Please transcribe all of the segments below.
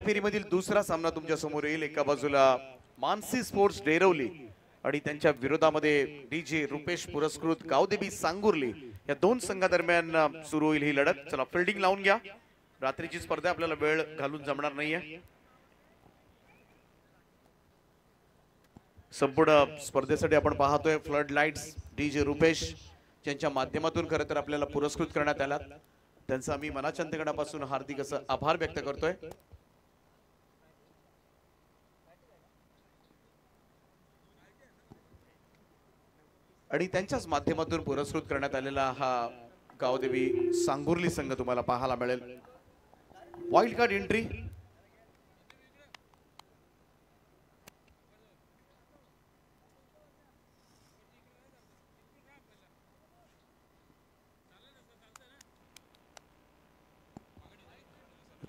फेरीमधील दुसरा सामना तुमच्या समोर येईल। एका बाजूला मानसी स्पोर्ट्स डेरवली आणि त्यांच्या विरोधामध्ये डीजे रुपेश पुरस्कृत गावदेवी सांगुर्ली या दोन संघादरम्यान सुरू होईल ही लढत। चला फिल्डिंग लावून घ्या, रात्रीची स्पर्धा आपल्याला वेळ घालून जमणार नाहीये। संपूर्ण स्पर्धेसाठी आपण पाहतोय फ्लड लाईट्स डीजे रुपेश यांच्या माध्यमातून खरं तर आपल्याला पुरस्कृत करण्यात आला। त्यांचा आम्ही मनाच्या अंतःकरणापासून हार्दिक असं आभार व्यक्त करतोय। आणि त्यांच्याच माध्यमातून पुरस्कृत करण्यात आलेला हा गावदेवी सांगुर्ली संघ तुम्हाला पाहायला मिळेल। वाईल्ड कार्ड एंट्री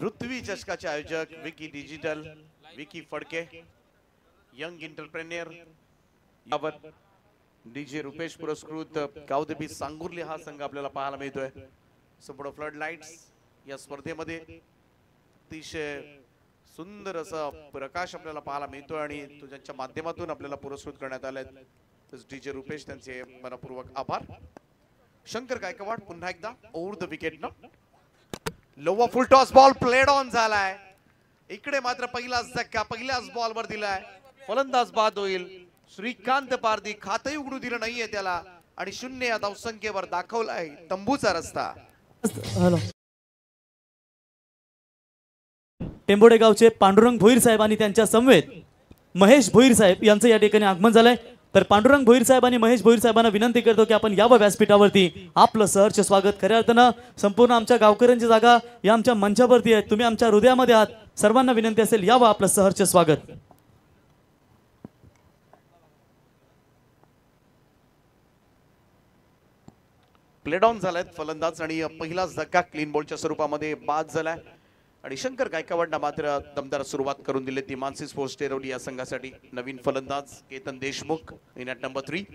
ऋत्वी चषकाचे आयोजक Vicky digital, Vicky Phadke, young entrepreneur यावर डीजे रुपेश पुरस्कृत गावदेवी सांगुर्ली हा संघ आपल्याला पाहायला मिळतोय। संपूर्ण फ्लड लाईट्स या स्पर्धेमध्ये अतिशय सुंदर असा प्रकाश आपल्याला पाहायला मिळतोय आणि तुझ्यांच्या माध्यमातून आपल्याला पुरस्कृत करण्यात आले। डीजे रुपेश त्यांचे मनपूर्वक आभार। शंकर गायकवाड पुन्हा एकदा ओव्हर द विकेट न लोवा full toss ball played on झालाय। इकडे मात्र पहिलाच धक्का पहिल्याच बॉल वर दिलाय, फलंदाज बाद होईल। श्रीकांत पारधी खाते उघडू दिलं नाहीये त्याला आणि 0 या धावसंख्येवर दाखवलाय तंबूचा रस्ता। टेंबोडे गावचे पांडुरंग भोईर साहेब आणि त्यांच्या समवेत महेश भोईर साहेब यांचं या ठिकाणी आगमन झालंय। तर पांडुरंग भोईर साहेब आणि महेश भोईर साहेबांना विनंती करतो की आपण यावं व्यासपीठावरती। आपलं सहर्ष स्वागत। खऱ्या अर्थानं संपूर्ण आमच्या गावकऱ्यांची जागा या आमच्या मंचावरती आहे, तुम्ही आमच्या हृदयामध्ये आहात। सर्वांना विनंती असेल यावं आपलं सहर्ष स्वागत। प्लेड ऑन झालाय फलंदाज आणि पहिलाच धक्का क्लीन बॉलच्या स्वरूपामध्ये बाद झालाय आणि शंकर गायकवाडना मात्र दमदार सुरुवात करून दिली ती मानसी स्पोर्ट्स डेरवली या संघासाठी। नवीन फलंदाज Ketan Deshmukh in at number 3।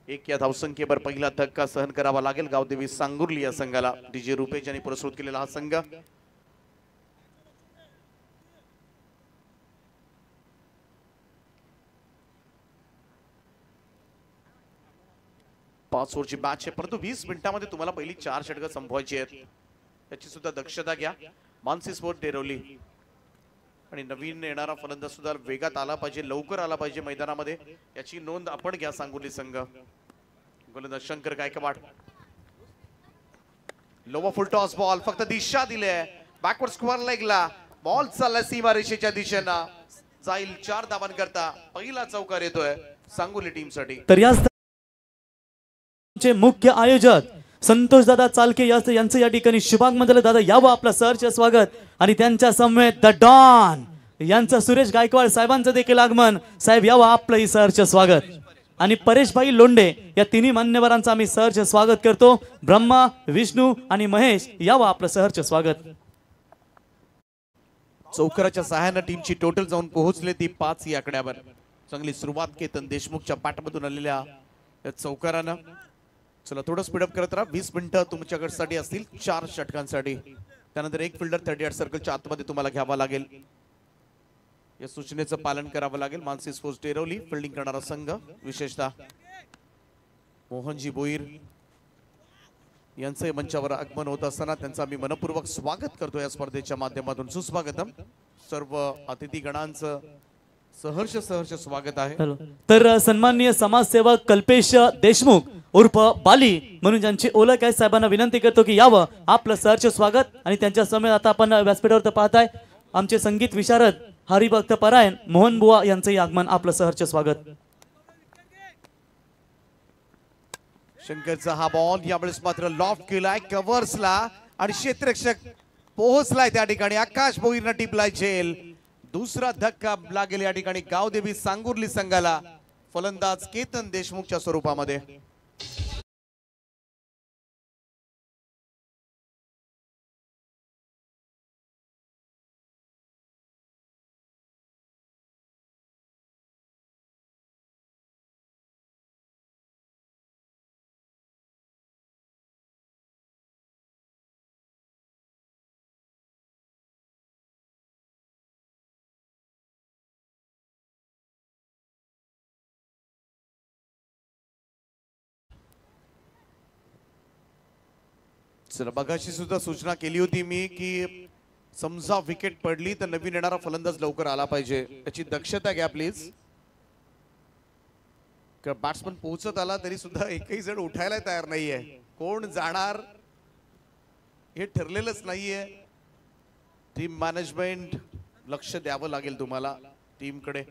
1 या धावसंख्येवर पहिला धक्का सहन करावा लागेल गावदेवी सांगुर्ली या संघाला। डीजे रुपेश यांनी पुरस्कृत केलेला हा संघ पाच ओव्हरची मॅच आहे, परंतु 20 मिनिटांमध्ये तुम्हाला पहिली 4 षटकं संपवायची आहेत, याची सुद्धा दक्षता घ्या। मानसी स्पोर्ट्स डेरवली आणि नवीन येणारा फलंदाज सुद्धा वेगात आला पाहिजे, लवकर आला पाहिजे मैदानामध्ये, याची नोंद आपण घ्या सांगुर्ली संघ। गोलंदाज शंकर गायकवाड लोवा फुल टॉस बॉल फक्त दिशा दिली आहे बॅकवर्ड स्क्वेअर लेगला, बॉल चालला सीमा रेषेच्या दिशेनं जाईल 4 धावांकरता पहिला चौकार येतोय सांगुर्ली टीम साठी। तर या मुख्य आयोजक संतोष दादा चालके यांचं या ठिकाणी शुभागमन झालं। दादा यावं आपलं सहर्ष स्वागत। आणि त्यांच्या समवेत द डॉन यांचं सुरेश गायकवाड साहेबांचं देखील आगमन। साहेब यावं आपलंही सहर्ष स्वागत। आणि परेशभाई लोंढे या तिन्ही मान्यवरांचं आम्ही सहर्ष स्वागत करतो। ब्रह्मा, विष्णू आणि महेश यावं आपलं सहर्ष स्वागत। चौकाराच्या सहाय्याने टीमची टोटल जाऊन पोहोचले ती 5 या आकड्यावर। चांगली सुरुवात केतन देशमुखच्या पाठमधून आलेल्या या चौकारानं। चला थोडं स्पीडअप करत राहा, 20 मिनिटं तुमच्याकडसाठी असतील 4 षटकांसाठी। त्यानंतर एक फिल्डर 38 सर्कलच्या आतमध्ये तुम्हाला घ्यावा लागेल, या सूचनेचं पालन करावं लागेल। मानसी स्पोर्ट्स डेरवली फिल्डिंग करणारा संघ विशेषतः मोहनजी भोईर यांचे मंचावर आगमन होत असताना त्यांचं आम्ही मनपूर्वक स्वागत करतो या स्पर्धेच्या माध्यमातून। सुस्वागतम सर्व अतिथीगणांचं सहर्ष स्वागत आहे। तर सन्माननीय समाजसेवक कल्पेश देशमुख उर्फ बाली म्हणून ज्यांची ओळख आहे साहेबांना विनंती करतो की यावं आपलं सहर्ष स्वागत। आणि त्यांच्या समोर आता आपण व्यासपीठावर पाहताय आमचे संगीत विशारद हरिभक्त परायण मोहन बुवा यांचंही आगमन। आपलं सहर्ष स्वागत। शंकरचा हा बॉल यावेळेस मात्र लॉफ्ट केलाय कव्हर्सला आणि क्षेत्ररक्षक पोहोचलाय त्या ठिकाणी। आकाश भोईरनं टिपलाय झेल। दुसरा धक्का लागेल या ठिकाणी गावदेवी सांगुर्ली संघाला, फलंदाज केतन देशमुखच्या स्वरूपामध्ये। चला बघाशी सुद्धा सूचना केली होती मी की समजा विकेट पडली तर नवीन येणारा फलंदाज लवकर आला पाहिजे, याची दक्षता घ्या प्लीज. बॅट्समन पोहोचत आला तरी सुद्धा एकही जण उठायला तयार नाहीये. कोण जाणार हे ठरलेलंच नाहीये. टीम मॅनेजमेंट लक्ष द्यावं लागेल तुम्हाला. टीमकडे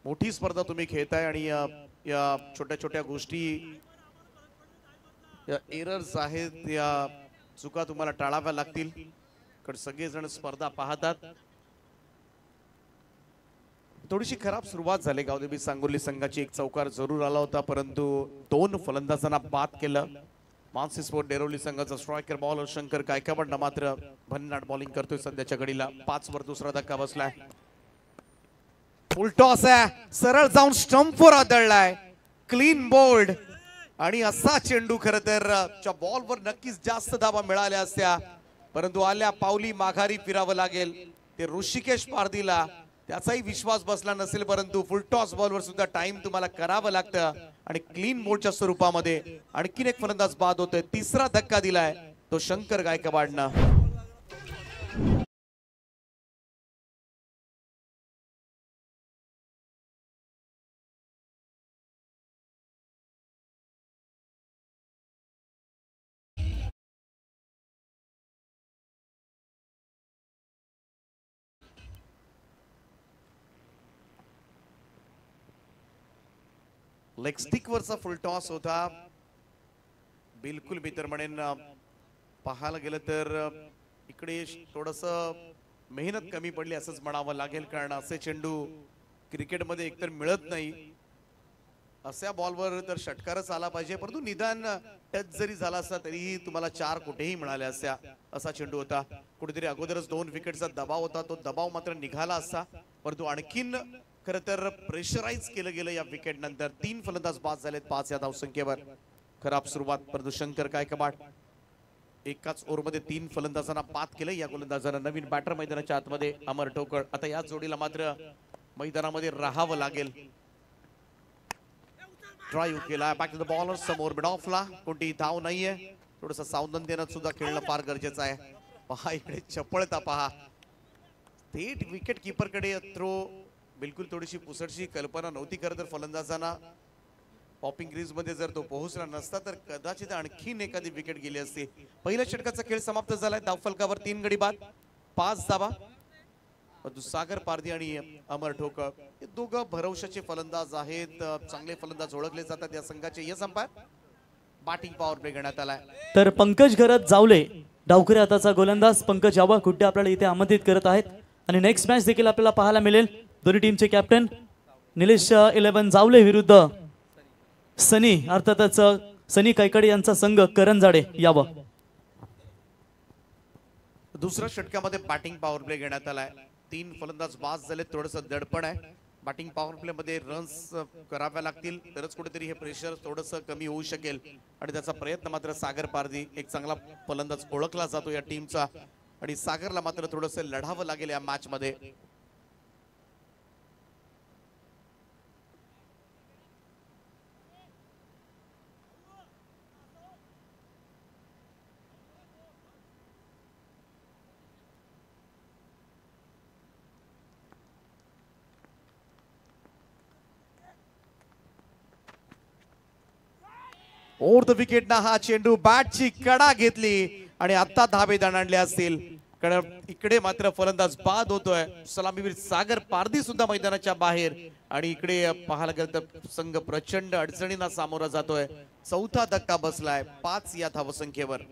मोठी स्पर्धा तुम्ही खेळताय आणि या छोट्या छोट्या गोष्टी, या एरर्स आहेत, या चुका तुम्हाला टाळाव्या लागतील, कारण सगळेजण स्पर्धा पाहतात. थोडीशी खराब सुरुवात झाली गावदेवी सांगोली संघाची. एक चौकार जरूर आला होता परंतु 2 फलंदाजांना बाद केलं. मानसी स्पोर्ट डेरोली संघाचा स्ट्रायकर बॉलर शंकर गायकवाड मात्र भन्नाट बॉलिंग करतोय सध्याच्या घडीला. 5 वर दुसरा धक्का बसलाय. फुल टॉस आहे, सरळ जाऊन स्टंपवर आदळलाय. क्लीन बोल्ड आणि असा चेंडू खरं तर बॉलवर नक्कीच जास्त धावा मिळाल्या असत्या परंतु आल्या पावली माघारी फिरावं लागेल. ते ऋषिकेश पारदीला त्याचाही विश्वास बसला नसेल परंतु फुल टॉस बॉलवर सुद्धा टाइम तुम्हाला करावं लागतं आणि क्लीन बोल्डच्या स्वरूपामध्ये आणखीन एक फलंदाज बाद होतोय. तिसरा धक्का दिलाय तो शंकर गायकवाडनं. लेग स्टिक वरचा फुल टॉस होता. बिलकुल मी तर म्हणेन पाहायला गेलं तर इकडे थोडस मेहनत कमी पडली असंच म्हणावं लागेल, कारण असे चेंडू क्रिकेटमध्ये एकतर मिळत नाही. अशा बॉलवर तर षटकारच आला पाहिजे परंतु निदान टच जरी झाला असता तरीही तुम्हाला 4 कुठेही मिळाले असत्या. असा चेंडू होता. कुठेतरी अगोदरच 2 विकेटचा दबाव होता, तो दबाव मात्र निघाला असता परंतु आणखीन खरं तर प्रेशराईज केलं गेलं या विकेट नंतर. 3 फलंदाज बाद झालेत 5 या धावसंख्येवर. खराब सुरुवात परंतु शंकर गायकवाड एकाच ओव्हरमध्ये 3 फलंदाजांना बाद केलं. या गोलंदाजांना नवीन बॅटर मैदानाच्या आतमध्ये अमर ठोकळ. आता या जोडीला मात्र मैदानामध्ये राहावं लागेल. ड्राईव्ह केला बॅक टू द बॉलर समोर मिड ऑफला. कोणती धाव नाहीये. थोडंसं सावधानतेनं सुद्धा खेळणं फार गरजेचं आहे. पहा इकडे चपळता पहा. थेट विकेट किपर कडे थ्रो. बिलकुल थोडीशी पुसटशी कल्पना नव्हती खरं तर फलंदाजांना. पॉपिंग क्रीज मध्ये जर तो पोहोचला नसता तर कदाचित आणखीन एखादी विकेट गेली असती. पहिल्या षटकाचा खेळ समाप्त झालाय. धावफलकावर 3 गडी बाद 5 धावा. सागर पारधी आणि अमर ठोकळ हे दोघं भरवशाचे फलंदाज आहेत. चांगले फलंदाज ओळखले जातात या संघाचे. Yes umpire batting power play घेण्यात आलाय. तर पंकज घरत जावले डावखरे हाताचा गोलंदाज पंकज यावा कुठे आपल्याला इथे आमंत्रित करत आहेत आणि नेक्स्ट मॅच देखील आपल्याला पाहायला मिळेल. दोन्ही टीमचे कॅप्टन निलेश 11 जावले विरुद्ध सनी, अर्थातच सनी कैकडे यांचा संघ करंजाडे यावा. दुसऱ्या षटकामध्ये बॅटिंग पॉवर प्ले घेण्यात आलाय. 3 फलंदाज बाद झाले. थोडंसं दडपण आहे. बॅटिंग पॉवर प्ले मध्ये रन्स कराव्या लागतील तरच कुठेतरी हे प्रेशर थोडंसं कमी होऊ शकेल आणि त्याचा प्रयत्न मात्र सागर पारधी एक चांगला फलंदाज ओळखला जातो या टीमचा आणि सागरला मात्र थोडंसं लढावं लागेल या मॅच मध्ये. ओव्हर द विकेट ना हा चेंडू बॅटची कडा घेतली आणि आता धाबे आणले असतील, कारण इकडे मात्र फलंदाज बाद होतोय. सलामीवीर सागर पारधी सुद्धा मैदानाच्या बाहेर आणि इकडे पाहायला गेलं तर संघ प्रचंड अडचणींना सामोरा जातोय. 4था धक्का बसलाय 5 या धावसंख्येवर.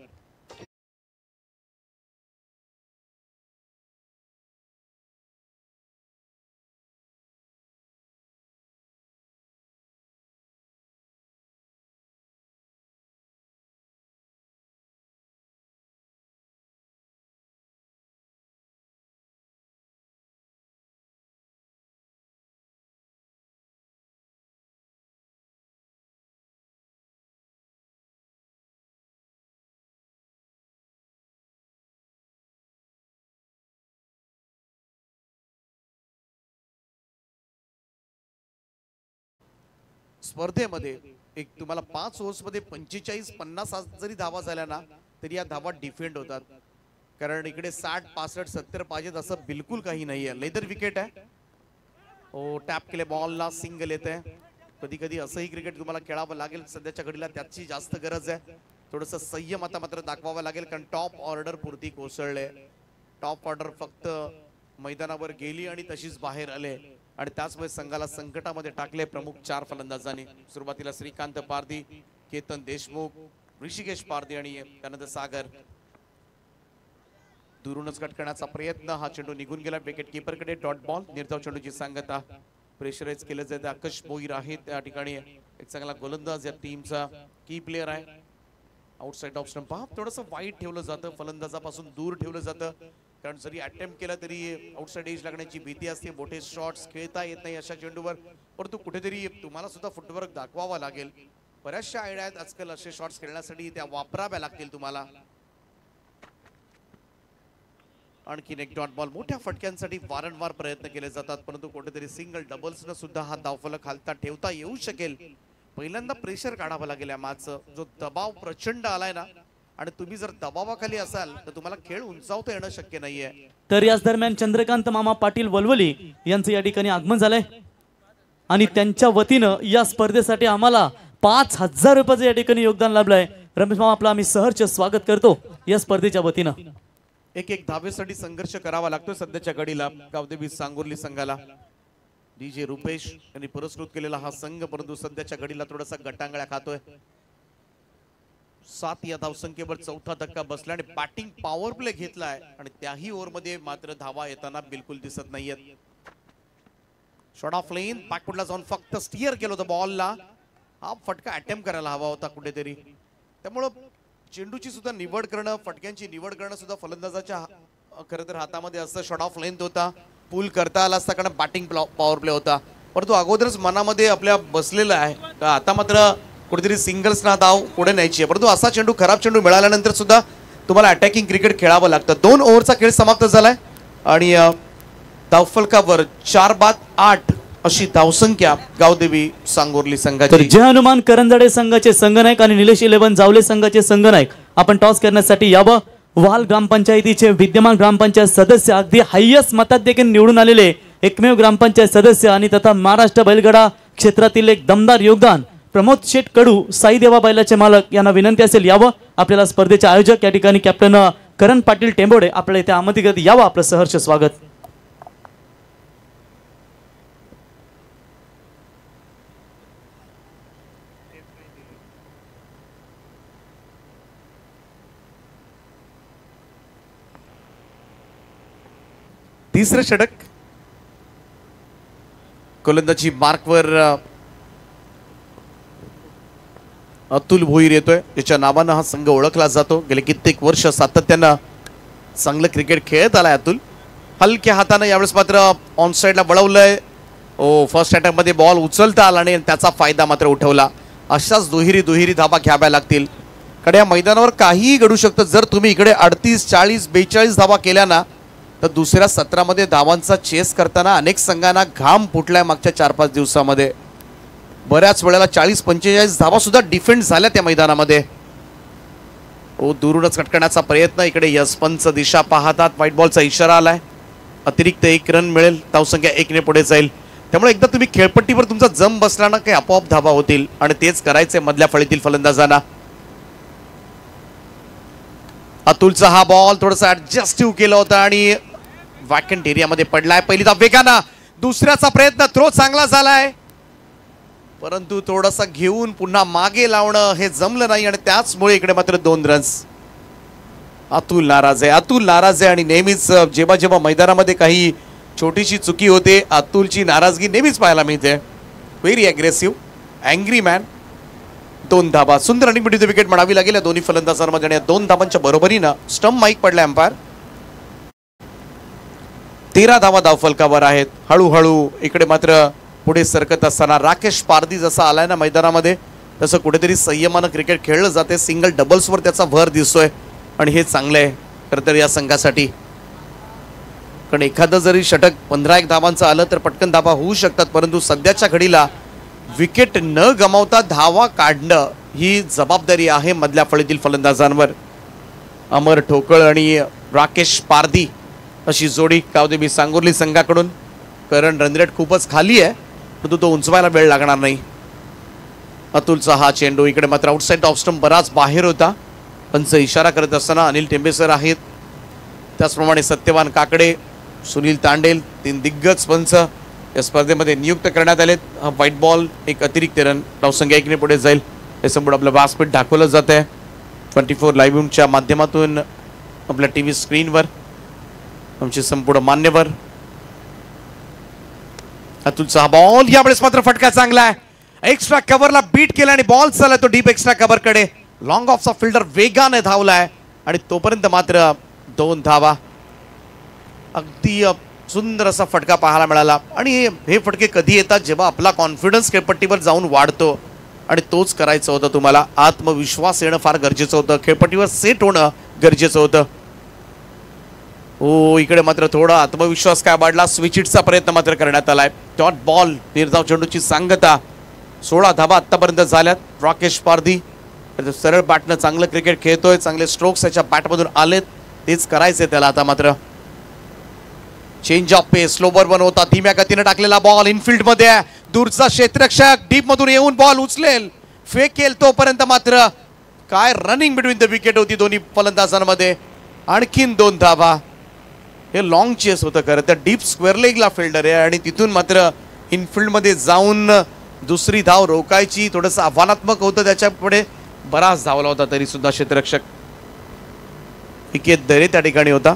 स्पर्धेमध्ये एक तुम्हाला 5 ओव्हर्स मध्ये 45-50 जरी धावा झाल्या ना तरी या धावा डिफेंड होतात, कारण इकडे 60 65 70 पाहिजेत असं बिलकुल काही नाहीये. लेदर विकेट आहे. ओ टॅप केले बॉलला, सिंगल येते. कधी कधी असंही क्रिकेट तुम्हाला खेळावं लागेल, सध्याच्या घडीला त्याची जास्त गरज आहे. थोडंसं संयम आता मात्र दाखवावं लागेल, कारण टॉप ऑर्डर पुरती कोसळले. टॉप ऑर्डर फक्त मैदानावर गेली आणि तशीच बाहेर आले आणि त्याचमुळे संघाला संकटामध्ये टाकले प्रमुख 4 फलंदाजांनी. सुरुवातीला श्रीकांत पारधी, केतन देशमुख, ऋषिकेश पारधी आणि त्यानंतर सागर. दुरूनच कट करण्याचा प्रयत्न, हा चेंडू निघून गेला विकेट कीपरकडे. Dot ball. निर्धाव चेंडूची सांगता. प्रेशराइज केलं जाते. आकाश भोईर आहे त्या ठिकाणी, एक चांगला गोलंदाज या टीमचा की प्लेअर आहे. आउटसाइड ऑफ स्टंप थोडंसं वाईट ठेवलं जातं, फलंदाजापासून दूर ठेवलं जातं, कारण जरी अटेम्प्ट केला तरी आउटसाइड एज लागण्याची भीती असते. मोठे शॉट्स खेळता येत नाही अशा चेंडूवर, परंतु कुठेतरी तुम्हाला सुद्धा फुटवर्क दाखवावा लागेल. बऱ्याचशा आयडिया आहेत आजकाल असे शॉट्स खेळण्यासाठी, त्या वापराव्या लागतील तुम्हाला. आणखीन एक डॉट बॉल. मोठ्या फटक्यांसाठी वारंवार प्रयत्न केले जातात, परंतु कुठेतरी सिंगल डबल्सनं सुद्धा हा धावफलक हालता ठेवता येऊ शकेल. पहिल्यांदा प्रेशर काढावं लागेल या मॅचचं. जो दबाव प्रचंड आलाय ना, आणि तुम्ही जर दबावाखाली असाल तर तुम्हाला खेळ उंचावता येणं शक्य नाहीये. तर याच दरम्यान चंद्रकांत मामा पाटील वलवली यांचं या ठिकाणी आगमन झालंय आणि त्यांच्या वतीनं या स्पर्धेसाठी आम्हाला 5000 रुपयाचं या ठिकाणी योगदान लाभलंय. रमेश मामा आपलं आम्ही सहर्ष स्वागत करतो या स्पर्धेच्या वतीनं. एक धावेसाठी संघर्ष करावा लागतो सध्याच्या घडीला गावदेवी सांगोर्ली संघाला. डीजे रुपेश यांनी पुरस्कृत केलेला हा संघ, परंतु सध्याच्या घडीला थोडासा गटांगळ्या खातोय. 7 या धावसंख्येवर चौथा धक्का बसला आणि बॅटिंग पॉवर प्ले घेतलाय आणि त्याही ओव्हरमध्ये मात्र धावा येताना बिलकुल दिसत नाहीयेत. शॉट ऑफ लेन, बॅकवर्डला जाऊन फक्त स्टिअर केलं होतं बॉलला. हा फटका अटेम्प्ट करायला हवा होता कुठेतरी. त्यामुळं चेंडूची सुद्धा निवड करणं, फटक्यांची निवड करणं सुद्धा फलंदाजाच्या खरं तर हातामध्ये असतं. शॉट ऑफ लेंथ होता, पूल करता आला असता, कारण बॅटिंग पॉवर प्ले होता, परंतु अगोदरच मनामध्ये आपल्या बसलेलं आहे का आता मात्र कुठेतरी सिंगल्स ना धाव पुढे न्यायची आहे. परंतु असा चेंडू, खराब चेंडू मिळाल्यानंतर सुद्धा तुम्हाला अटॅकिंग क्रिकेट खेळावं लागतं. 2 ओव्हरचा खेळ समाप्त झालाय आणि धावफलकावर 4-8 अशी धावसंख्या गावदेवी सांगोर्ली संघाची. जय हनुमान करंजडे संघाचे संघनायक आणि निलेश 11 जावले संघाचे संघनायक आपण टॉस करण्यासाठी यावं. वाल ग्रामपंचायतीचे विद्यमान ग्रामपंचायत सदस्य, अगदी हायस्ट मतात देखील निवडून आलेले एकमेव ग्रामपंचायत सदस्य आणि तथा महाराष्ट्र बैलगाडा क्षेत्रातील एक दमदार योगदान प्रमोद शेठ कडू, साई देवा बैलाचे मालक यांना विनंती असेल यावं. आपल्याला स्पर्धेचे आयोजक या ठिकाणी कॅप्टन करण पाटील टेंबोडे आपल्याला इथे आमंत्रित यावं. आपलं सहर्ष स्वागत. तिसरं षटक गोलंदाजी मार्कवर अतुल भोईर येतोय, ज्याच्या नावानं हा संघ ओळखला जातो. गेले कित्येक वर्ष सातत्यानं चांगलं क्रिकेट खेळत आलाय अतुल. हलक्या हातानं यावेळेस मात्र ऑन साइडला वळवलंय. फर्स्ट अटॅक मध्ये बॉल उचलता आला आणि त्याचा फायदा मात्र उठवला. अशाच दुहेरी धावा घ्याव्या लागतील, कारण या मैदानावर काहीही घडू शकतं. जर तुम्ही इकडे 38 40 42 धावा केल्या ना, तर दुसऱ्या सत्रामध्ये धावांचा चेस करताना अनेक संघांना घाम फुटलाय मागच्या 4-5 दिवसामध्ये. बऱ्याच वेळेला 40-45 धावा सुद्धा डिफेंड झाल्या त्या मैदानामध्ये. दुरूनच कटकण्याचा प्रयत्न. इकडे यशपंच दिशा पाहतात, व्हाईट बॉलचा इशारा आलाय. अतिरिक्त 1 रन मिळेल, धावसंख्या 1 ने पुढे जाईल. त्यामुळे एकदा तुम्ही खेळपट्टीवर तुमचा जम बसला ना, काही आपोआप धावा होतील आणि तेच करायचे मधल्या फळीतील फलंदाजांना. अतुलचा हा बॉल थोडासा ऍडजस्टिव्ह केला होता आणि वॅकंट एरियामध्ये पडलाय. पहिली धाव वेगानं, दुसऱ्याचा प्रयत्न, थ्रो चांगला झालाय, परंतु थोडासा घेऊन पुन्हा मागे लावणं हे जमलं नाही आणि त्याचमुळे इकडे मात्र 2 रन्स. अतुल नाराज आहे आणि नेहमीच जेव्हा जेव्हा मैदानामध्ये काही छोटीशी चुकी होते, अतुलची नाराजगी नेहमीच पाहायला मिळते. Very aggressive, angry man. 2 धाबा. सुंदर रनिंग बिटवीन द विकेट म्हणावी लागेल या दोन्ही फलंदाजांमध्ये आणि 2 धाबांच्या बरोबरीनं स्टंप माईक पडला अंपायर. 13 धावा धावफलकावर आहेत. हळूहळू इकडे मात्र पुढे सरकत असताना राकेश पारधी जसा आलाय ना मैदानामध्ये, तसं कुठेतरी संयमानं क्रिकेट खेळलं जाते. सिंगल डबल्सवर त्याचा भर दिसतोय आणि हे चांगलं आहे खरं तर या संघासाठी. कारण एखादं जरी षटक 15-1 धावांचं आलं तर पटकन धावा होऊ शकतात, परंतु सध्याच्या घडीला विकेट न गमावता धावा काढणं ही जबाबदारी आहे मधल्या फळीतील फलंदाजांवर. अमर ठोकळ आणि राकेश पारधी अशी जोडी कावदेवी सांगुर्ली संघाकडून. करण रनरेट खूपच खाली आहे, परंतु तो उंचवायला वेळ लागणार नाही. अतुलचा हा चेंडू इकडे मात्र आउटसाइड ऑफ स्टंप बराच बाहेर होता. पंच इशारा करत असताना अनिल टेंबे सर आहेत, त्याचप्रमाणे सत्यवान काकडे, सुनील तांडेल, 3 दिग्गज पंच या स्पर्धेमध्ये नियुक्त करण्यात आलेत. हा व्हाईट बॉल एक अतिरिक्त रन धावसंख्या 1 ने पुढे जाईल हे संपूर्ण आपलं व्यासपीठ दाखवलं जात आहे 24 लाईव्हच्या माध्यमातून आपल्या टीव्ही स्क्रीनवर. आमचे संपूर्ण मान्यवर. अतुलचा हा बॉल यावेळेस मात्र फटका चांगला आहे, एक्स्ट्रा कव्हरला बीट केला आणि बॉल चालला तो डीप एक्स्ट्रा कव्हर कडे. लॉंग ऑफचा फिल्डर वेगाने धावलाय आणि तोपर्यंत मात्र 2 धावा. अगदी सुंदर असा फटका पाहायला मिळाला. आणि हे फटके कधी येतात जेव्हा आपला कॉन्फिडन्स खेळपट्टीवर जाऊन वाढतो, आणि तोच करायचं होतं तुम्हाला. आत्मविश्वास येणं फार गरजेचं होतं, खेळपट्टीवर सेट होणं गरजेचं होतं. हो, इकडे मात्र थोडा आत्मविश्वास काय वाढला, स्विच इटचा प्रयत्न मात्र करण्यात आलाय. डॉट बॉल निर्धाव चेंडूची सांगता. 16 धावा आतापर्यंत झाल्यात. राकेश पारधी सरळ बॅटनं चांगलं क्रिकेट खेळतोय, चांगले स्ट्रोक्स त्याच्या बॅटमधून आलेत, तेच करायचे त्याला आता मात्र. Change of pace, slower one होता, धीम्या गतीने टाकलेला बॉल इनफिल्ड मध्ये आहे. दूरचा क्षेत्ररक्षक डीप मधून येऊन बॉल उचलेल, फेकेल, तोपर्यंत मात्र काय रनिंग बिटवीन द विकेट होती दोन्ही फलंदाजांमध्ये. आणखीन 2 धावा. हे लॉंग चेस होतं खरं तर, डीप स्क्वेअर लेगला फिल्डर आहे आणि तिथून मात्र इनफिल्ड मध्ये जाऊन दुसरी धाव रोकायची थोडंसं आव्हानात्मक होतं. त्याच्या पुढे बराच धावला होता तरी सुद्धा क्षेत्ररक्षक विकेट दरे त्या ठिकाणी होता.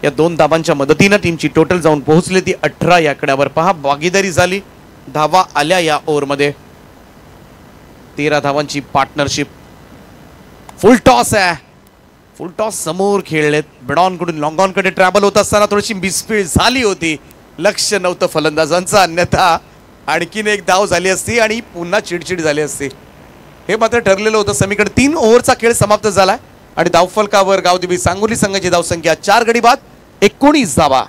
या 2 धावांच्या मदतीनं टीमची टोटल जाऊन पोहोचली ती 18 या आकड्यावर. पहा, भागीदारी झाली, धावा आल्या या ओव्हरमध्ये. 13 धावांची पार्टनरशिप. फुल टॉस आहे, फुल टॉस समोर खेळलेत. बिडॉन कडून लॉंग ऑन कडे ट्रॅव्हल होत असताना थोडीशी मिसफील्ड झाली होती, लक्ष नव्हतं फलंदाजांचं, अन्यथा आणखीन एक धाव झाली असती आणि पुन्हा चिडचिड झाली असती. हे मात्र ठरलेलं होतं. समीकडे 3 ओव्हरचा खेळ समाप्त झालाय आणि धावफलकावर गावदेवी सांगोली संघाची धावसंख्या 4 गडी बाद 19 धावा.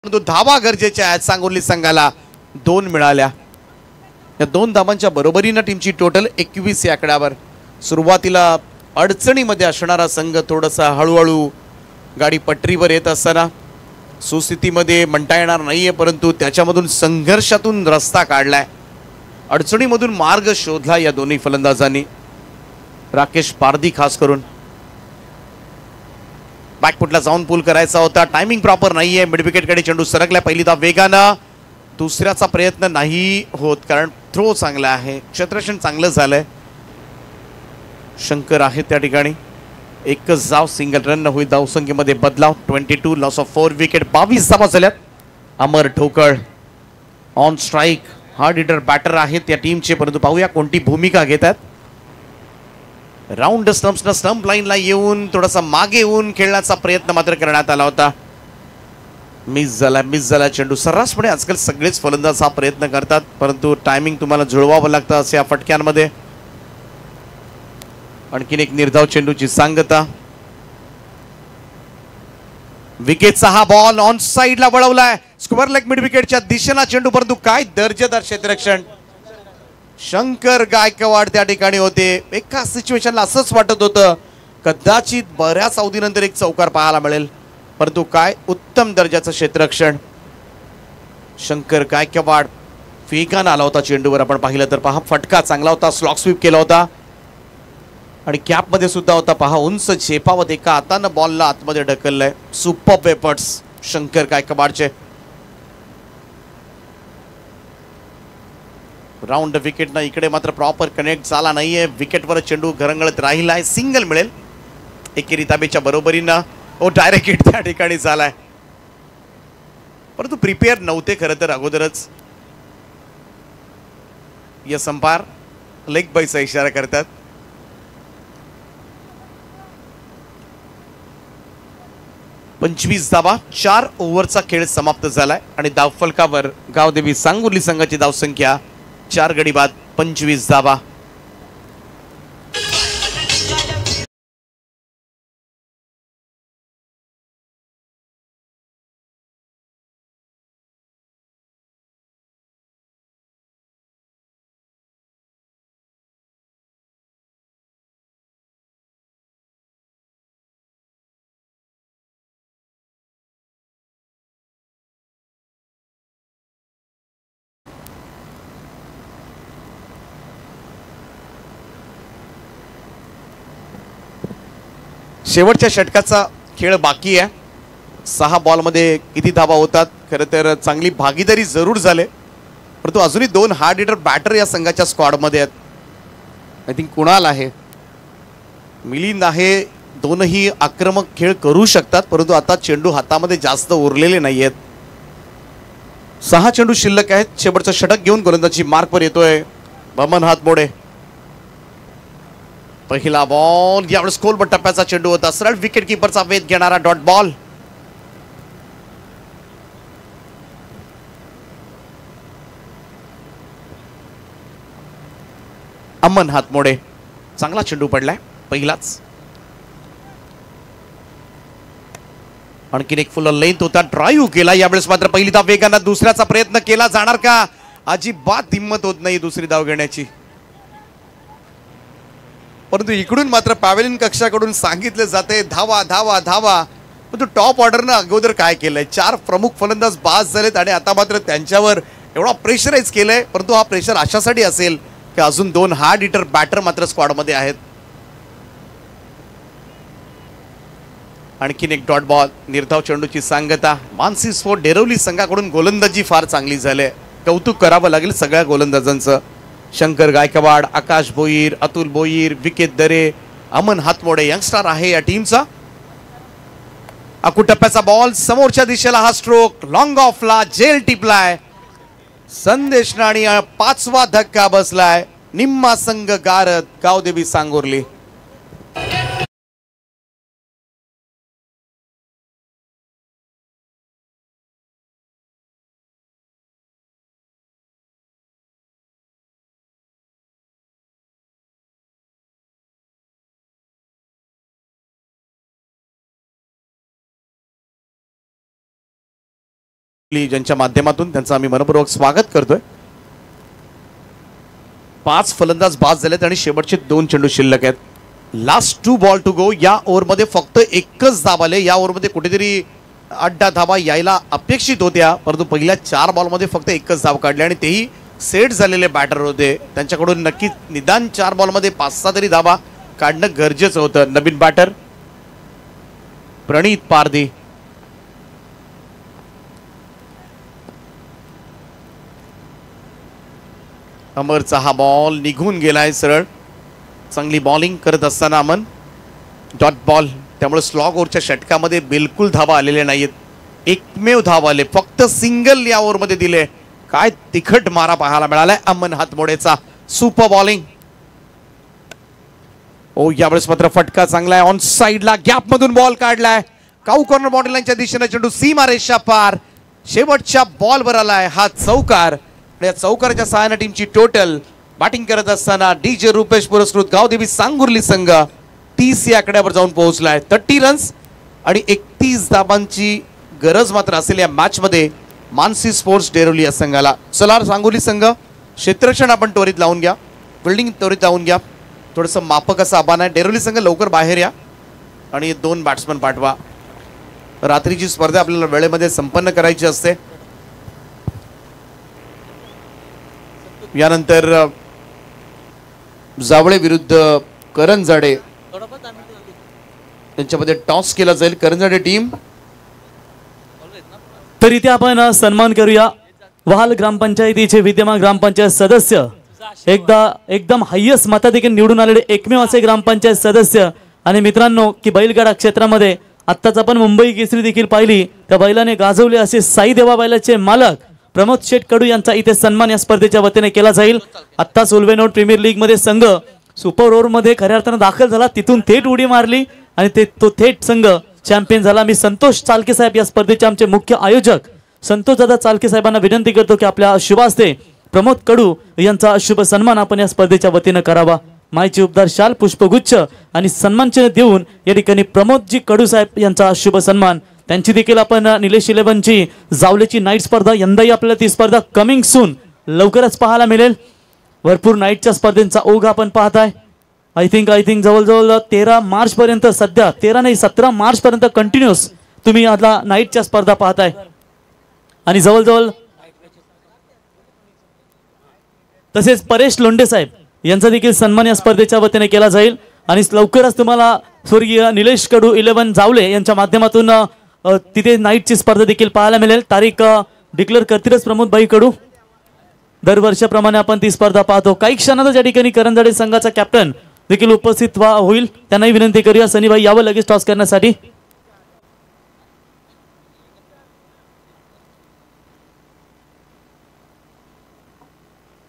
परंतु धावा गरजेच्या आहेत सांगोली संघाला. 2 मिळाल्या. या 2 धावांच्या बरोबरीनं टीमची टोटल 21 या आकड्यावर. सुरुवातीला अडचणीमध्ये असणारा संघ थोडासा हळूहळू गाडी पटरीवर येत असताना सुस्थितीमध्ये म्हणता येणार नाहीये, परंतु त्याच्यामधून संघर्षातून रस्ता काढलाय. अडचणीमधून मार्ग शोधला या दोन्ही फलंदाजांनी. राकेश पारधी खास करून बॅकफुटला जाऊन पूल करायचा होता. टायमिंग प्रॉपर नाहीये. मिड विकेटकडे चेंडू सरकला. पहिली धाव वेगानं. दुसऱ्याचा प्रयत्न नाही होत कारण थ्रो चांगला आहे. क्षेत्ररक्षण चांगलं झालंय. शंकर आहे त्या ठिकाणी. एकच धाव सिंगल रन होईल. धावसंख्येमध्ये बदलाव. 22 लॉस ऑफ 4 विकेट. 22 धावा झाल्यात. Amar Thokal on strike. Hard hitter batter आहेत या टीमचे, परंतु पाहूया कोणती भूमिका घेतात. राऊंड स्टंप्सना स्टंप लाईनला येऊन थोडासा मागे येऊन खेळण्याचा प्रयत्न मात्र करण्यात आला होता. मिस झाला चेंडू. सर्रासपणे आजकाल सगळेच फलंदाज हा प्रयत्न करतात, परंतु टायमिंग तुम्हाला जुळवावं लागतं अशा फटक्यांमध्ये. आणखीन एक निर्धाव चेंडूची सांगता. विकेटचा हा बॉल ऑन साइडला वळवलाय. स्क्वेअर लेग मिड विकेटच्या दिशेला चेंडू, परंतु काय दर्जेदार क्षेत्ररक्षण. शंकर गायकवाड त्या ठिकाणी होते. एका सिच्युएशनला असंच वाटत होतं कदाचित बऱ्याच अवधीनंतर एक चौकार पाहायला मिळेल, परंतु काय उत्तम दर्जाचं क्षेत्ररक्षण. शंकर गायकवाड वेगानं आला होता चेंडूवर. आपण पाहिलं तर पहा फटका चांगला होता. स्लॉक स्वीप केला होता आणि कॅप मध्ये सुद्धा होता. पहा उंच झेपावत एका हातानं बॉलला आतमध्ये ढकललंय. सुपर एफर्ट्स शंकर गायकवाडचे. राऊंड विकेट ना इकडे मात्र प्रॉपर कनेक्ट झाला नाहीये. विकेटवर चेंडू घरंगळत राहिलाय. सिंगल मिळेल. एकेरी ताबेच्या बरोबरीनं डायरेक्ट हिट त्या ठिकाणी झालाय, परंतु प्रिपेअर नव्हते खरं तर अगोदरच. या संपार लेग बायचा इशारा करतात. पंचवीस धावा. 4 ओव्हरचा खेळ समाप्त झालाय आणि धावफलकावर गावदेवी सांगुर्ली संघाची धावसंख्या 4 गडी बाद 25 धावा. शेवटच्या षटकाचा खेळ बाकी आहे. 6 बॉलमध्ये किती धावा होतात. खरं तर चांगली भागीदारी जरूर झाले, परंतु अजूनही 2 हार्ड हिटर बॅटर या संघाच्या स्क्वॉडमध्ये आहेत. आय थिंक कुणाल आहे, मिलिंद आहे. दोनही आक्रमक खेळ करू शकतात, परंतु आता चेंडू हातामध्ये जास्त उरलेले नाही आहेत. 6 चेंडू शिल्लक आहेत. शेवटचं षटक घेऊन गोलंदाजी मार्कवर येतोय बमन हातमोडे. पहिला बॉल यावेळेस खोलवर टप्प्याचा चेंडू होता. सरळ विकेट कीपरचा वेध घेणारा डॉट बॉल. अमन हातमोडे. चांगला चेंडू पडलाय पहिलाच. आणखीन एक फुल लेंथ होता. ड्राईव्ह केला यावेळेस मात्र पहिली धाव वेगानं. दुसऱ्याचा प्रयत्न केला जाणार का? अजिबात हिंमत होत नाही दुसरी धाव घेण्याची, परंतु इकडून मात्र पॅव्हेलियन कक्षाकडून सांगितले जाते धावा धावा धावा. परंतु टॉप ऑर्डरनं अगोदर काय केलंय? 4 प्रमुख फलंदाज बाद झालेत आणि आता मात्र त्यांच्यावर एवढा प्रेशराईज केलंय, परंतु हा प्रेशर अशासाठी असेल की अजून 2 हार्ड हिटर बॅटर मात्र स्क्वॉडमध्ये आहेत. आणखीन एक डॉट बॉल. निर्धाव चेंडूची सांगता. मानसी स्फोट डेरवली संघाकडून गोलंदाजी फार चांगली झाली. कौतुक करावं लागेल सगळ्या गोलंदाजांचं. शंकर गायकवाड, आकाश भोईर, अतुल भोईर, विकेत दरे, अमन हातमोडे यंगस्टर आहे या टीमचा. अकुटप्प्याचा बॉल समोरच्या दिशेला. हा स्ट्रोक लॉंग ऑफला जेल टिपलाय. संदेश नाणी 5वा धक्का बसलाय. निम्मा संघ गारत गावदेवी सांगोर्ली. ज्यांच्या माध्यमातून त्यांचं आम्ही मनपूर्वक स्वागत करतोय. 5 फलंदाज बाद झालेत आणि शेवटचे 2 चेंडू शिल्लक आहेत. Last 2 ball to go. या ओव्हरमध्ये फक्त एकच धाव आले. या ओव्हरमध्ये कुठेतरी 8 धावा यायला अपेक्षित होत्या, परंतु पहिल्या 4 बॉलमध्ये फक्त एकच धाव काढली आणि तेही सेट झालेले बॅटर होते. त्यांच्याकडून नक्की निदान 4 बॉलमध्ये 5-6 तरी धावा काढणं गरजेचं होतं. नवीन बॅटर प्रणित पारधी. अमरचा हा बॉल निघून गेलाय सरळ. चांगली बॉलिंग करत असताना अमन डॉट बॉल, त्यामुळे स्लॉग ओव्हरच्या षटकामध्ये बिलकुल धावा आलेल्या नाहीत. एकमेव धाव आले, फक्त सिंगल या ओव्हरमध्ये दिले. काय तिखट मारा पाहायला मिळालाय अमन हातमोडेचा. Super bowling. ओ यावेळेस मात्र फटका चांगला आहे. ऑन साइडला गॅप मधून बॉल काढलाय. काऊ कॉर्नर बाउंड्री लाईनच्या दिशेने चेंडू सीमा रेषा पार. शेवटच्या बॉलवर आलाय हा चौकार. या चौकाराच्या सहाय्याने टीमची टोटल बॅटिंग करत असताना डीजे रुपेश पुरस्कृत गावदेवी सांगुर्ली संघ 30 या आकड्यावर जाऊन पोहोचलाय. 30 रन्स आणि 31 धावांची गरज मात्र असेल या मॅच मध्ये मानसी स्पोर्ट्स डेरोली या संघाला. चला सांगुर्ली संघ, क्षेत्ररक्षण आपण त्वरित लावून घ्या, फिल्डिंग त्वरित लावून घ्या. थोडंसं मापक असं आव्हान आहे. डेरोली संघ लवकर बाहेर या आणि 2 बॅट्समन पाठवा. रात्रीची स्पर्धा आपल्याला वेळेमध्ये संपन्न करायची असते. यानंतर जावळे विरुद्ध करंजाडे त्यांच्यामध्ये टॉस केला जाईल. करंजाडे टीम. तर इथे आपण सन्मान करूया वहाल ग्रामपंचायतीचे विद्यमान ग्रामपंचायत सदस्य, एकदम हायेस्ट मताधिक्य निवडून आलेले एकमेव असे ग्रामपंचायत सदस्य. आणि मित्रांनो, की बैलगाडा क्षेत्रामध्ये आत्ताच आपण मुंबई केसरी देखील पाहिली, त्या बैलाने गाजवले असे साई देवा बैलाचे मालक प्रमोद शेठ कडू यांचा इथे सन्मान या स्पर्धेच्या वतीने केला जाईल. आत्ताच उल्वेनोड प्रीमियर लीग मध्ये संघ सुपर ओव्हर मध्ये खऱ्या अर्थानं दाखल झाला, तिथून थेट उडी मारली आणि तो थेट संघ चॅम्पियन झाला. मी संतोष चालके साहेब या स्पर्धेचे आमचे मुख्य आयोजक संतोष दादा चालके साहेबांना विनंती करतो की आपल्या शुभ हस्ते प्रमोद कडू यांचा शुभ सन्मान आपण या स्पर्धेच्या वतीने करावा. मायची उपदार शाल, पुष्पगुच्छ आणि सन्मानचिन्ह देऊन या ठिकाणी प्रमोदजी कडू साहेब यांचा शुभ सन्मान. त्यांची देखील आपण निलेश 11ची जावलेची नाईट स्पर्धा, यंदाही आपल्याला ती स्पर्धा कमिंग सून लवकरच पाहायला मिळेल. भरपूर नाईटच्या स्पर्धेचा ओघ आपण पाहताय. आय थिंक जवळजवळ 13 मार्च पर्यंत, सध्या 13 नाही 17 मार्च पर्यंत कंटिन्युअस तुम्ही आता नाईटच्या स्पर्धा पाहताय. आणि जवळजवळ तसेच परेश लोंढे साहेब यांचा देखील सन्मान या स्पर्धेच्या वतीने केला जाईल. आणि लवकरच तुम्हाला स्वर्गीय निलेश कडू 11 जावले यांच्या माध्यमातून तिथे नाईटची स्पर्धा देखील पाहायला मिळेल. तारीख डिक्लेअर करतीलच प्रमोद भाई कडू. दरवर्षाप्रमाणे आपण ती स्पर्धा पाहतो. काही क्षणातच या ठिकाणी करंजाडे संघाचा कॅप्टन देखील उपस्थित होईल. त्यांनाही विनंती करूया सनी भाई यावं लगेच टॉस करण्यासाठी.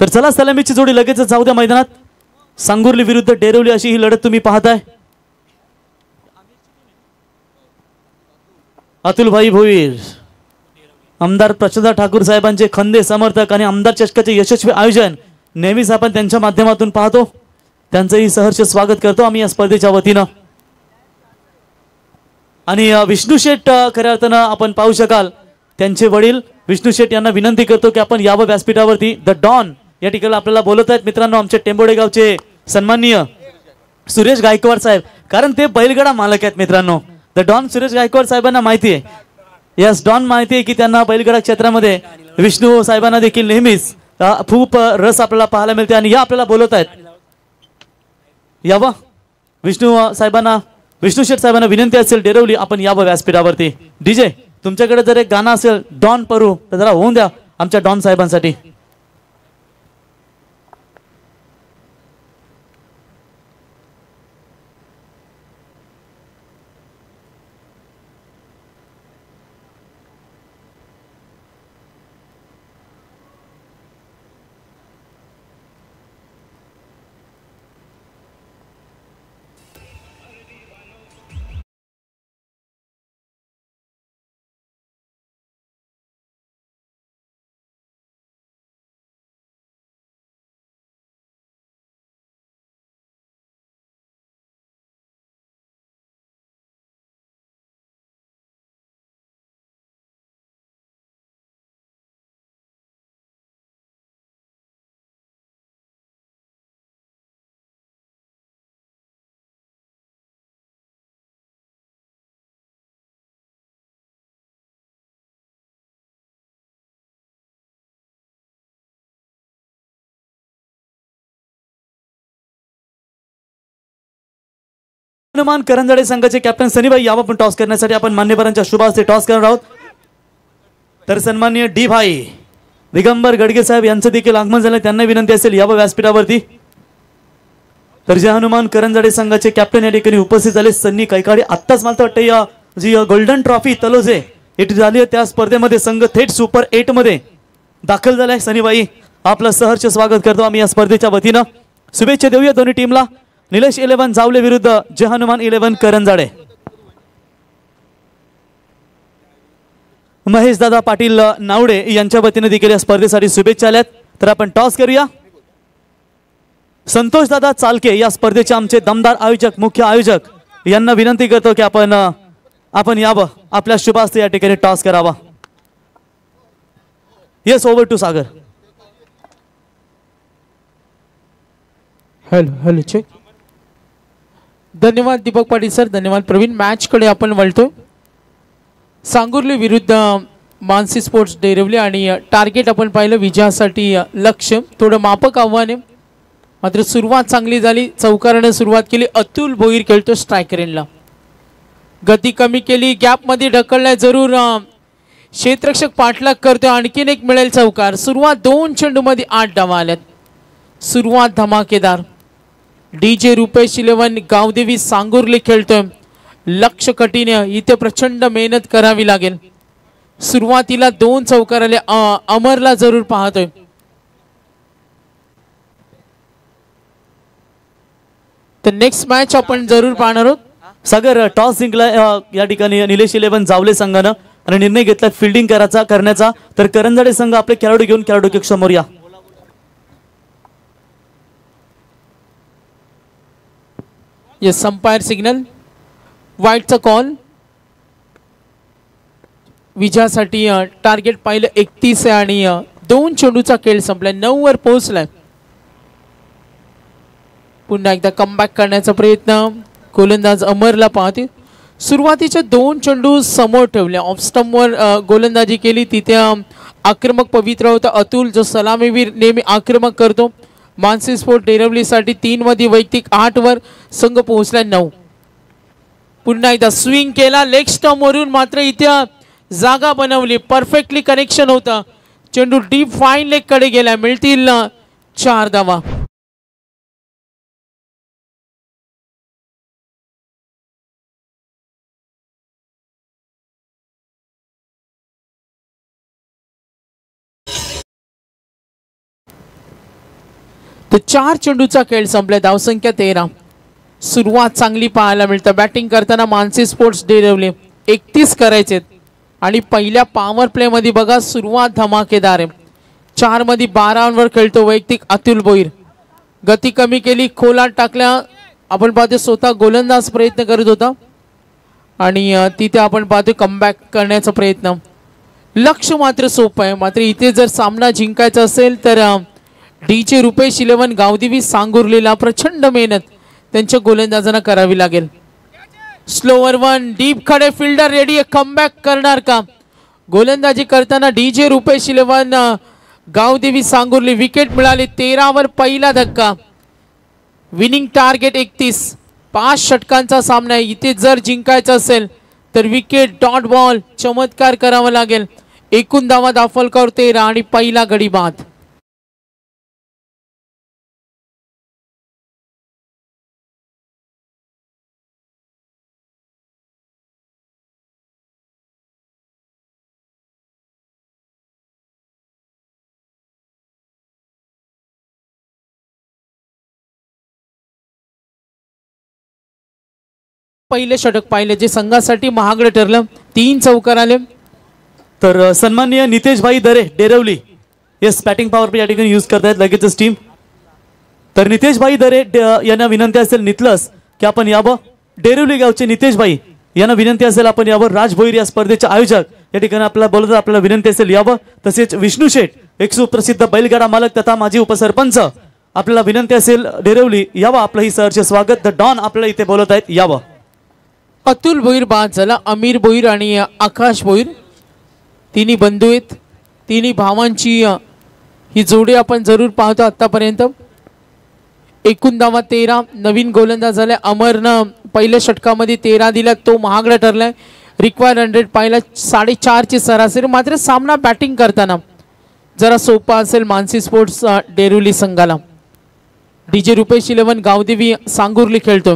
तर चला सलामीची जोडी लगेच जाऊ द्या मैदानात. सांगुर्ली विरुद्ध डेरवली अशी ही लढत तुम्ही पाहताय. अतुल भाई भोईर, आमदार प्रचंड ठाकूर साहेबांचे खंदे समर्थक आणि आमदार चषकाचे यशस्वी आयोजन नेहमीच आपण त्यांच्या माध्यमातून पाहतो. त्यांचंही सहर्ष स्वागत करतो आम्ही या स्पर्धेच्या वतीनं. आणि विष्णू शेठ खऱ्या अर्थानं आपण पाहू शकाल, त्यांचे वडील विष्णू शेठ यांना विनंती करतो की आपण यावं व्यासपीठावरती. द डॉन या ठिकाणी आपल्याला बोलत आहेत मित्रांनो आमचे टेंबोडे गावचे सन्माननीय सुरेश गायकवाड साहेब, कारण ते बैलगाडा मालक आहेत मित्रांनो. द डॉन सुरेश गायकवाड साहेबांना माहिती आहे, यस डॉन माहिती आहे की त्यांना बैलगाडा क्षेत्रामध्ये विष्णू साहेबांना देखील नेहमीच खूप रस आपल्याला पाहायला मिळते. आणि या आपल्याला बोलत आहेत यावं विष्णू शेठ साहेबांना विनंती असेल डेरवली आपण यावं व्यासपीठावरती. डीजे तुमच्याकडे जर एक गाणं असेल डॉन परू तर जरा होऊन द्या आमच्या डॉन साहेबांसाठी. हनुमान करंजाडे संघाचे कॅप्टन सनीभाई यावं पण टॉस करण्यासाठी आपण मान्यवरांच्या शुभ हस्ते टॉस करणार आहोत. तर सन्माननीय डी भाई दिगंबर गडगे साहेब यांचं देखील आगमन झालं, त्यांना विनंती असेल यावं व्यासपीठावरती. तर जे हनुमान करंजाडे संघाचे कॅप्टन या ठिकाणी उपस्थित झाले सन्नी कैकाडे. आत्ताच मला वाटतं या जी गोल्डन ट्रॉफी तलोजे इथे झाली त्या स्पर्धेमध्ये संघ थेट सुपर 8 मध्ये दाखल झालाय. सनीबाई आपलं सहर्ष स्वागत करतो आम्ही या स्पर्धेच्या वतीनं. शुभेच्छा देऊया दोन्ही टीमला. निलेश 11 जावले विरुद्ध जे हनुमान 11 करंजाडे. महेश दादा पाटील नावडे यांच्या वतीने देखील या स्पर्धेसाठी शुभेच्छा आल्यात. तर आपण टॉस करूया. संतोष दादा चालके या स्पर्धेचे आमचे दमदार आयोजक मुख्य आयोजक यांना विनंती करतो की आपण यावं, आपल्या शुभ हस्ते या ठिकाणी टॉस करावा. Yes, over to Sagar. Hello check. धन्यवाद दीपक पाटील सर, धन्यवाद प्रवीण. मॅच कडे आपण वळतो. सांगुर्ली विरुद्ध मानसी स्पोर्ट्स डेरवली आणि टार्गेट आपण पाहिलं विजयासाठी लक्ष्य. थोडं मापक आव्हान आहे, मात्र सुरुवात चांगली झाली. चौकाराने सुरुवात केली. अतुल भोईर खेळतो स्ट्रायकर एंडला. गती कमी केली, गॅप मध्ये ढकललाय जरूर. क्षेत्ररक्षक पाठलाग करतो. आणखीन एक मिळेल चौकार. सुरुवात 2 चेंडू मध्ये 8 धावा आल्यात. सुरुवात धमाकेदार. डीजे रुपेश 11 गावदेवी सांगुर्ली खेळतोय. लक्ष कठीण आहे, इथे प्रचंड मेहनत करावी लागेल. सुरुवातीला 2 चौकार आले. अमरला जरूर पाहतोय. तर नेक्स्ट मॅच आपण जरूर पाहणार आहोत. सागर टॉस जिंकला या ठिकाणी निलेश 11 जावले संघानं आणि निर्णय घेतला फिल्डिंग करण्याचा. तर करंजाडे संघ आपले खेळाडू घेऊन खेळाडू समोर या. Yes, umpire signal. वाईटचा कॉल. विजयासाठी टार्गेट पाहिलं 31 आहे आणि 2 चेंडूचा खेळ संपलाय. 9 वर पोहोचलाय. पुन्हा एकदा कमबॅक करण्याचा प्रयत्न. गोलंदाज अमरला पाहते. सुरुवातीच्या 2 चेंडू समोर ठेवले. ऑफ स्टंपवर गोलंदाजी केली. तिथे आक्रमक पवित्र होता अतुल, जो सलामीवीर नेहमी आक्रमक करतो. मानसी स्पोर्ट डेरवलीसाठी 3 मध्ये वैयक्तिक 8 वर संघ पोहोचला 9. पुन्हा एकदा स्विंग केला लेग स्टंप वरून, मात्र इथे जागा बनवली. परफेक्टली कनेक्शन होतं. चेंडू डीप फाईन लेग कडे गेला. मिळतील 4 धावा. तर 4 चेंडूचा खेळ संपला. धावसंख्या 13. सुरुवात चांगली पाहायला मिळतं. बॅटिंग करताना मानसी स्पोर्ट्स डेरवले 31 करायचे आणि पहिल्या पॉवर प्ले मध्ये बघा सुरुवात धमाकेदार आहे. 4 मध्ये 12 वर खेळतो वैयक्तिक अतुल भोईर. गती कमी केली, खोलात टाकल्या. आपण पाहतो स्वतः गोलंदाज प्रयत्न करत होता आणि तिथे आपण पाहतो कमबॅक करण्याचा प्रयत्न. लक्ष मात्र सोपं आहे, मात्र इथे जर सामना जिंकायचा असेल तर डीजे रुपेश 11 गावदेवी सांगुर्लीला प्रचंड मेहनत त्यांच्या गोलंदाजांना करावी लागेल. स्लोवर 1 डीप खडे. फिल्डर रेडी आहे. कमबॅक करणार का? गोलंदाजी करताना डीजे रुपेश 11 गावदेवी सांगुर्ली. विकेट मिळाली. 13 वर पहिला धक्का. Winning target 31. 5 षटकांचा सामना आहे. इथे जर जिंकायचा असेल तर विकेट डॉट बॉल चमत्कार करावा लागेल. एकूण धावा दाफलकर 13 आणि पहिला गडी बाद. पहिले षटक पाहिले जे संघासाठी महागडं ठरलं. 3 चौकार आले. तर सन्माननीय नितेश भाई दरे डेरवली येस बॅटिंग पॉवर प्ले या ठिकाणी यूज करतायत लगेचच टीम. तर नितेश भाई दरे यांना विनंती असेल नितलस की आपण यावं. डेरवली गावचे नितेश भाई यांना विनंती असेल आपण यावं. राज भोईर या स्पर्धेचे आयोजक या ठिकाणी आपल्याला बोलत आपल्याला विनंती असेल यावं. तसेच विष्णू शेठ एक सुप्रसिद्ध बैलगाडा मालक तथा माजी उपसरपंच आपल्याला विनंती असेल डेरवली यावं. आपलंही सहर्ष स्वागत. द डॉन आपल्याला इथे बोलत आहेत यावं. अतुल भोईर बाद झाला. अमीर भोईर आणि आकाश भोईर तिन्ही बंधू आहेत. तिन्ही भावांची ही जोडी आपण जरूर पाहतो आतापर्यंत. एकूण धावा 13. नवीन गोलंदाज झालाय अमरनं पहिल्या षटकामध्ये 13 दिला, तो महागडा ठरलाय. रिक्वायर 100 पाहिला 4.5 ची सरासरी. मात्र सामना बॅटिंग करताना जरा सोपा असेल मानसी स्पोर्ट्स डेरिवली संघाला. डीजे रुपेश 11 गावदेवी सांगुर्ली खेळतो.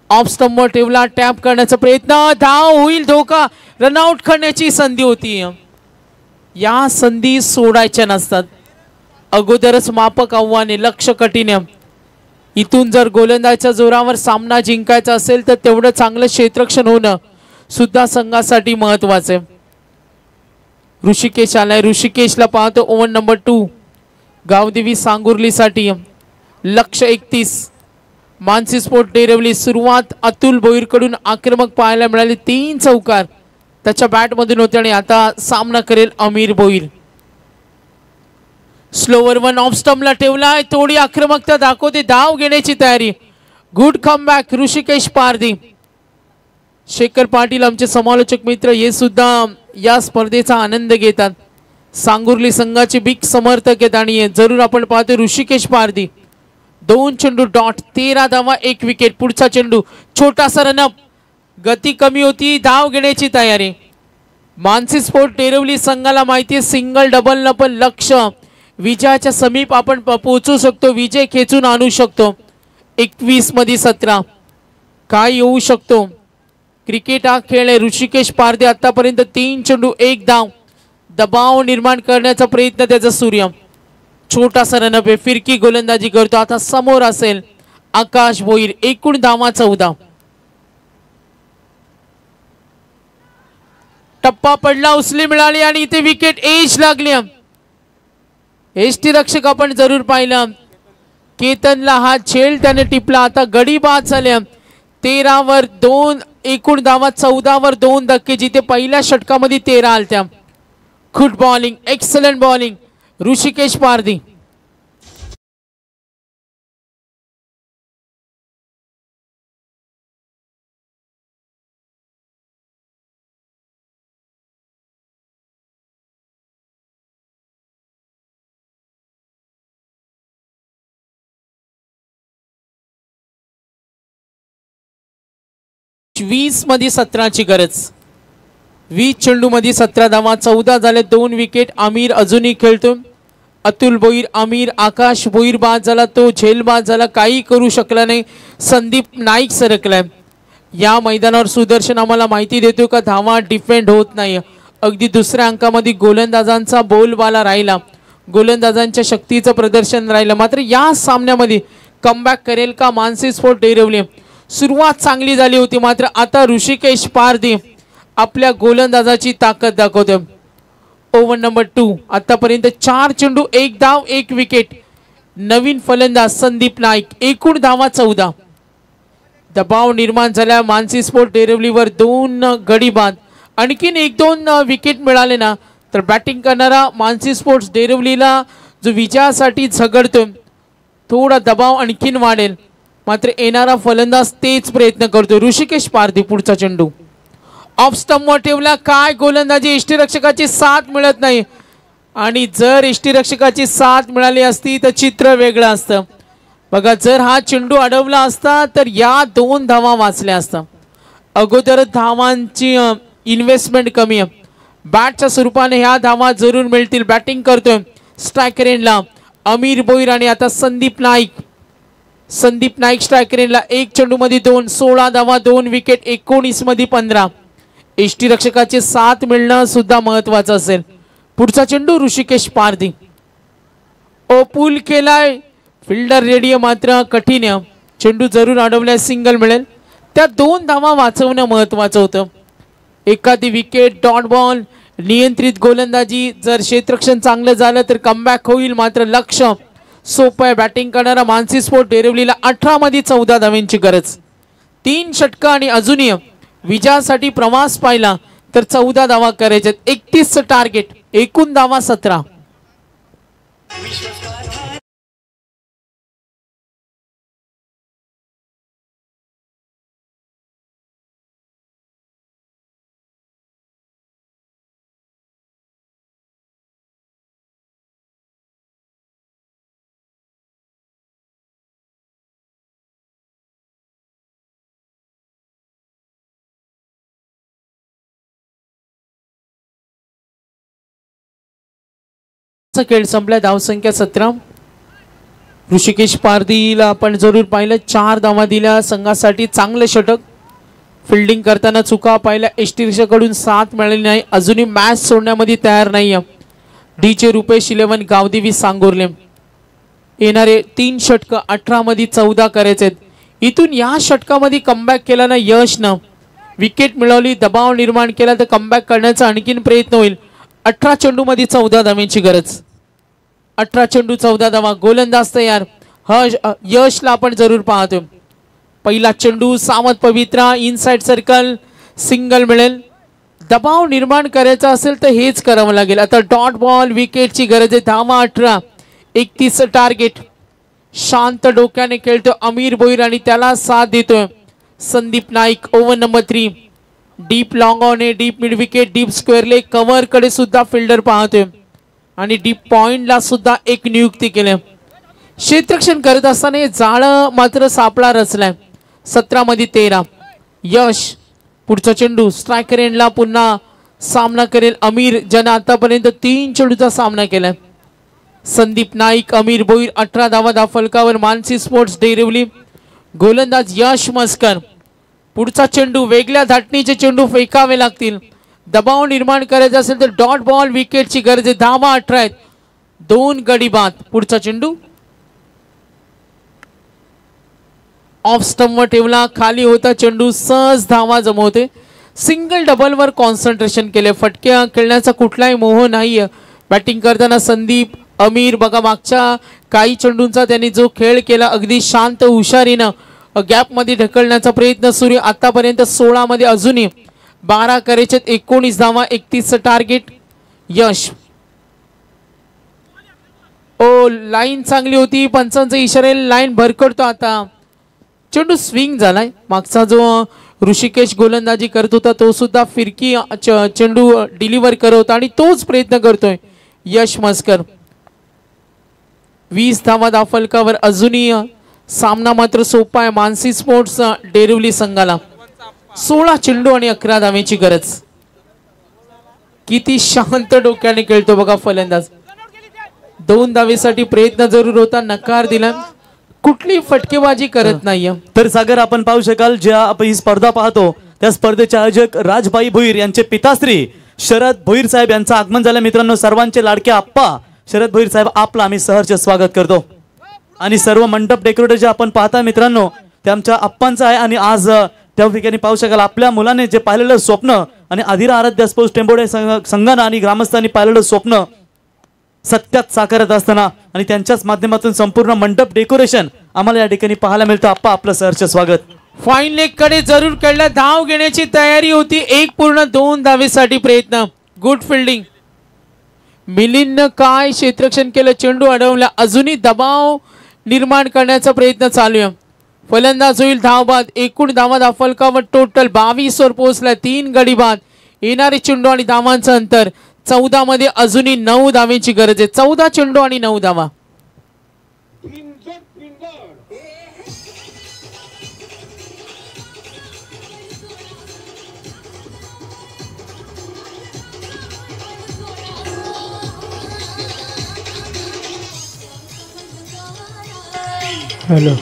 ऑफ स्टंपवर ठेवला, टॅप करण्याचा प्रयत्न, धाव होईल, धोका, रनआउट करण्याची संधी होती. या संधी सोडायच्या नसतात. अगोदरच मापक आव्हाने, लक्ष कठीण. इथून जर गोलंदाजच्या जोरावर सामना जिंकायचा असेल तर तेवढं चांगलं क्षेत्ररक्षण होणं सुद्धा संघासाठी महत्वाचं आहे. ऋषिकेश आलाय, ऋषिकेशला पाहतो. ओव्हर नंबर 2 गावदेवी सांगुर्लीसाठी. लक्ष्य 31. मानसी स्पोर्ट डेरिवली. सुरुवात अतुल भोईरकडून आक्रमक पाहायला मिळाली. 3 चौकार त्याच्या बॅटमधून होते आणि आता सामना करेल अमीर भोईर. स्लोवर 1 ऑफ स्टंपला ठेवलाय, थोडी आक्रमकता दाखवते, धाव घेण्याची तयारी. गुड कमबॅक ऋषिकेश पारधी. शेखर पाटील आमचे समालोचक मित्र हे सुद्धा या स्पर्धेचा आनंद घेतात. सांगुर्ली संघाचे बिग समर्थक आहेत आणि जरूर आपण पाहतो ऋषिकेश पारधी. 2 चेंडू डॉट, 13 धावा, 1 विकेट. पुढचा चेंडू छोटासा रनअप, गती कमी होती, धाव घेण्याची तयारी. मानसी स्पोर्ट डेरिवली संघाला माहिती आहे सिंगल डबल न पण लक्ष विजयाच्या समीप आपण पोहोचू शकतो, विजय खेचून आणू शकतो. 21 मध्ये 17 काय येऊ शकतो. क्रिकेट हा खेळ आहे. ऋषिकेश पारधी आतापर्यंत 3 चेंडू 1 धाव, दबाव निर्माण करण्याचा प्रयत्न त्याचा. सूर्य छोटासा रनअप आहे, फिरकी गोलंदाजी करतो. आता समोर असेल आकाश भोईर. एकूण धावा 14. टप्पा पडला, उचली मिळाली आणि इथे विकेट एज लागली. यष्टीरक्षक आपण जरूर पाहिलं. केतनला हा झेल त्याने टिपला. आता गडी बाद झाल्या. 13 वर 2, एकूण धावा 14 वर 2 धक्के, जिथे पहिल्या षटकामध्ये 13 आलत्या. Good bowling, excellent bowling Rishikesh Pardhi. वीस मध्ये 17ची गरज. 20 चेंडू मध्ये 17 धावा, 14 झाले, 2 विकेट. आमिर अजूनही खेळतो. अतुल भोईर, आमिर, आकाश भोईर बाद झाला, तो झेल बाद झाला, काही करू शकला नाही. संदीप नाईक सरकलाय. या मैदानावर सुदर्शन आम्हाला माहिती देतो का धावा डिफेंड होत नाही. अगदी दुसऱ्या अंकामध्ये गोलंदाजांचा बोलबाला राहिला, गोलंदाजांच्या शक्तीचं प्रदर्शन राहिलं. मात्र या सामन्यामध्ये कमबॅक करेल का मानसी स्पोर्ट डेरिवली. सुरुवात चांगली झाली होती, मात्र आता ऋषिकेश पारधी आपल्या गोलंदाजाची ताकद दाखवतो. ओव्हर नंबर 2 आतापर्यंत 4 चेंडू 1 धाव, 1 विकेट. नवीन फलंदाज संदीप नाईक. एकूण धावा 14. दबाव निर्माण झाला मानसी स्पोर्ट डेरिवलीवर. 2 गडी बाद, आणखीन 1-2 विकेट मिळाले ना तर बॅटिंग करणारा मानसी स्पोर्ट्स डेरिवलीला जो विजयासाठी झगडतो थोडा दबाव आणखीन वाढेल. मात्र येणारा फलंदाज तेच प्रयत्न करतो. ऋषिकेश पारधी. पुढचा चेंडू ऑफ स्टंपवर ठेवला, काय गोलंदाजी. यष्टीरक्षकाची साथ मिळत नाही आणि जर यष्टीरक्षकाची साथ मिळाली असती तर चित्र वेगळं असतं. बघा, जर हा चेंडू अडवला असता तर या 2 धावा वाचल्या असता. अगोदर धावांची इन्व्हेस्टमेंट कमी आहे. बॅटच्या स्वरूपाने ह्या धावा जरूर मिळतील. बॅटिंग करतोय स्ट्रायकर एंडला अमीर भोईर आणि आता संदीप नाईक. संदीप नाईक स्ट्रायकर एंडला. 1 चेंडू मध्ये 2, 16 धावा, 2 विकेट. 19 मध्ये 15. यष्टीरक्षकाचे साथ मिळणं सुद्धा महत्वाचं असेल. पुढचा चेंडू ऋषिकेश पारधी. ओ पूल केलाय, फिल्डर रेडी आहे, मात्र कठीण आहे. चेंडू जरूर अडवल्यास सिंगल मिळेल. त्या 2 धावा वाचवणं महत्वाचं होतं. एखादी विकेट, डॉट बॉल, नियंत्रित गोलंदाजी. जर क्षेत्ररक्षण चांगलं झालं तर कमबॅक होईल. मात्र लक्ष सोपं आहे. बॅटिंग करणारा मानसी स्पोर्ट डेरिवलीला 18 मध्ये 14 धावांची गरज. 3 षटकं आणि अजूनही विजयासाठी प्रवास पाहिला तर 14 धावा करायचे. 31 टार्गेट, एकूण धावा 17. खेळ संपला. धावसंख्या 17. ऋषिकेश पारधीला आपण जरूर पाहिलं, 4 धावा दिल्या संघासाठी. चांगलं षटक. फिल्डिंग करताना चुका पाहिल्या. एसटीकडून साथ मिळाली नाही. अजूनही मॅच सोडण्यामध्ये तयार नाही. डीचे रुपेश 11 गावदेवी सांगोर्ले. येणारे 3 षटक 18 मध्ये 14 करायचे. इथून या षटकामध्ये कमबॅक केला ना यशनं, विकेट मिळवली, दबाव निर्माण केला तर कमबॅक करण्याचा आणखीन प्रयत्न होईल. 18 चेंडूमध्ये 14 धावांची गरज. 18 चेंडू 14 धावा. गोलंदाज तयार. यशला आपण जरूर पाहतो. पहिला चेंडू सावध पवित्रा, इनसाइड सर्कल, सिंगल मिळेल. दबाव निर्माण करायचा असेल तर हेच करावं लागेल. आता डॉट बॉल, विकेटची गरज आहे. धावा 18, 31 टार्गेट. शांत डोक्याने खेळतो अमीर भोईर आणि त्याला साथ देतोय Sandeep Naik. Over number 3. Deep long on आहे, deep mid wicket, deep square leg. Cover कडे सुद्धा फिल्डर पाहतोय आणि डीप पॉइंटला सुद्धा एक नियुक्ती केली. क्षेत्ररक्षण करत असताना जाळं मात्र सापळा रचलाय. 17 मध्ये 13. यश पुढचा चेंडू स्ट्रायकर एंडला पुन्हा सामना करेल अमीर, ज्याने आतापर्यंत 3 चेंडूचा सामना केलाय. संदीप नाईक, अमीर भोईर. 18 धावा धावफलकावर. मानसी स्पोर्ट्स डेरिवली. गोलंदाज यश मस्कर. पुढचा चेंडू वेगळ्या धाटणीचे चेंडू फेकावे लागतील. दबाव निर्माण करायचा असेल तर डॉट बॉल, विकेटची गरज आहे. धावा 18 आहेत. 2 गडी बाद. पुढचा चेंडू ऑफ स्टंपवर ठेवला, खाली होता चेंडू. सहज धावा जमवते. सिंगल डबलवर कॉन्सन्ट्रेशन केले. फटक्या खेळण्याचा कुठलाही मोह नाही. बॅटिंग करताना संदीप, अमीर बघा मागच्या काही चेंडूंचा त्यांनी जो खेळ केला अगदी शांत हुशारीनं गॅप मध्ये ढकलण्याचा प्रयत्न सुरू. आतापर्यंत 16 मध्ये अजूनही 12 करायचे. 19 धावा, 31 टार्गेट. यश लाईन चांगली होती. पंचांचा इशारे लाईन भरकडतो. आता चेंडू स्विंग झालाय. मागचा जो ऋषिकेश गोलंदाजी करत होता तो सुद्धा फिरकी चेंडू डिलिव्हर करत होता आणि तोच प्रयत्न करतोय यश मस्कर. 20 धावा धावफलकावर. अजूनही सामना मात्र सोपा आहे मानसी स्पोर्ट्स डेरिवली संघाला. 16 चेंडू आणि 11 धावेची गरज. किती शांत डोक्याने खेळतो बघा फलंदाज. 2 धावेसाठी प्रयत्न जरूर होता, नकार दिला. कुठली फटकेबाजी करत नाहीये. तर सागर आपण पाहू शकाल, ज्या आपण ही स्पर्धा पाहतो त्या स्पर्धेचे आयोजक राजभाई भोईर यांचे पिताश्री शरद भोईर साहेब यांचं आगमन झालं. मित्रांनो, सर्वांचे लाडके आप्पा शरद भोईर साहेब, आपला आम्ही सहर्ष स्वागत करतो. आणि सर्व मंडप डेकोरेटर जे आपण पाहता मित्रांनो ते आमच्या आप्पांचं आहे. आणि आज त्या ठिकाणी पाहू शकाल आपल्या मुलाने जे पाहिलेलं स्वप्न आणि आधिरा आराध्य स्पोर्ट्स टेंबोडे संघानं आणि ग्रामस्थांनी पाहिलेलं स्वप्न सत्यात साकारत असताना आणि त्यांच्याच माध्यमातून संपूर्ण मंडप डेकोरेशन आम्हाला या ठिकाणी पाहायला मिळतं. आप्पा, आपलं सहर्ष स्वागत. फाईन लेग कडे जरूर खेळला. धाव घेण्याची तयारी होती. 1.2 धावेसाठी प्रयत्न. Good fielding. मिलिंदनं काय क्षेत्ररक्षण केलं, चेंडू अडवला. अजूनही दबाव निर्माण करण्याचा प्रयत्न चालू आहे. फलंदाज होईल धावबाद. एकूण धावा धावफलकावर टोटल 22 वर पोहोचला. 3 गडी बाद. येणारे चेंडू आणि धावांचं अंतर 14 मध्ये अजूनही 9 धावेची गरज आहे. 14 चेंडू आणि 9 धावा. हॅलो,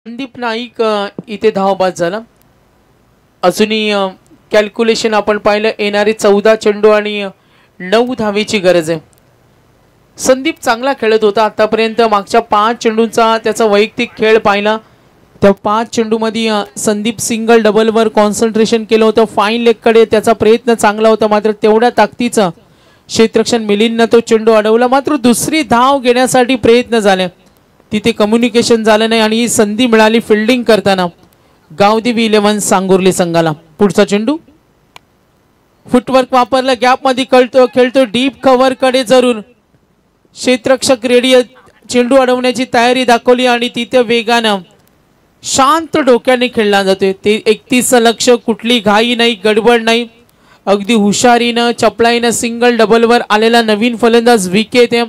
संदीप नाईक इथे धावबाद झाला. अजूनही कॅल्क्युलेशन आपण पाहिलं. येणारे 14 चेंडू आणि 9 धावेची गरज आहे. संदीप चांगला खेळत होता आतापर्यंत. मागच्या 5 चेंडूंचा त्याचा वैयक्तिक खेळ पाहिला. त्या 5 चेंडूमध्ये संदीप सिंगल डबलवर कॉन्सन्ट्रेशन केलं होतं. फाईन लेगकडे त्याचा प्रयत्न चांगला होता, मात्र तेवढ्या ताकदीचं क्षेत्ररक्षण मिलिंदनं तो चेंडू अडवला. मात्र दुसरी धाव घेण्यासाठी प्रयत्न झाले, तिथे कम्युनिकेशन झालं नाही आणि ही संधी मिळाली फिल्डिंग करताना गावदेवी 11 सांगोर्ली संघाला. पुढचा चेंडू फुटवर्क वापरला, गॅप मध्ये खेळतो डीप कव्हर कडे जरूर. क्षेत्ररक्षक रेडी, चेंडू अडवण्याची तयारी दाखवली आणि तिथे वेगानं शांत डोक्याने खेळला जातोय. ते 31 लक्ष, कुठली घाई नाही, गडबड नाही, अगदी हुशारीनं चपळाईनं सिंगल डबलवर आलेला नवीन फलंदाज विकेट आहे.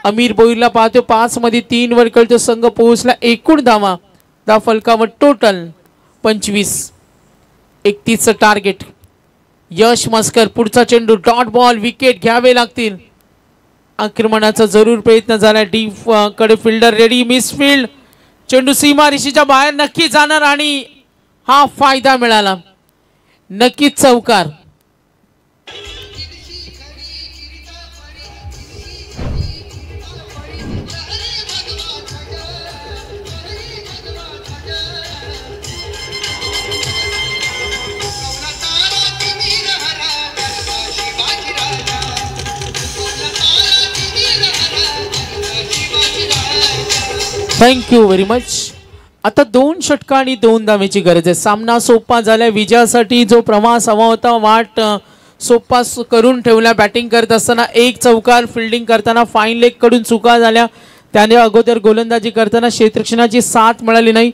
अमीर बोईरला पाहतो 5 मध्ये 3 वर खेळतो संघ पोहोचला. एकूण धावा फलकावर टोटल 25. 31 टार्गेट. यश मस्कर पुढचा चेंडू डॉट बॉल विकेट घ्यावे लागतील. आक्रमणाचा जरूर प्रयत्न झाला. डीप कडे फिल्डर रेडी. मिसफील्ड. चेंडू सीमारेषेच्या बाहेर नक्की जाणार आणि हा फायदा मिळाला. नक्कीच चौकार. Thank you very much. आता 2 षटका आणि 2 धावेची गरज आहे. सामना सोपा झाला. विजयासाठी जो प्रवास हवा होता वाट सोपा करून ठेवला. बॅटिंग करत असताना 1 चौकार. फिल्डिंग करताना फाईन लेग कडून चुका झाल्या. त्याने अगोदर गोलंदाजी करताना क्षेत्ररक्षणाची साथ मिळाली नाही.